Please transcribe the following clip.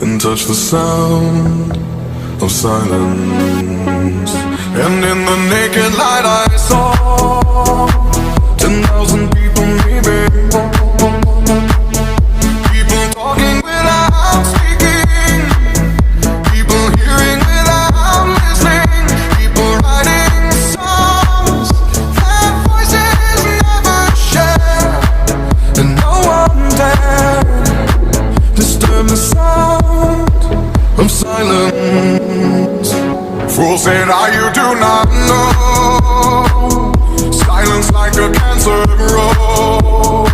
and touch the sound of silence. And in the naked light I saw 10,000 people maybe, people talking without speaking, people hearing without listening, people writing songs that voices never share, and no one dared disturb the sound of silence. Fools say now you do not know, silence like a cancer grows.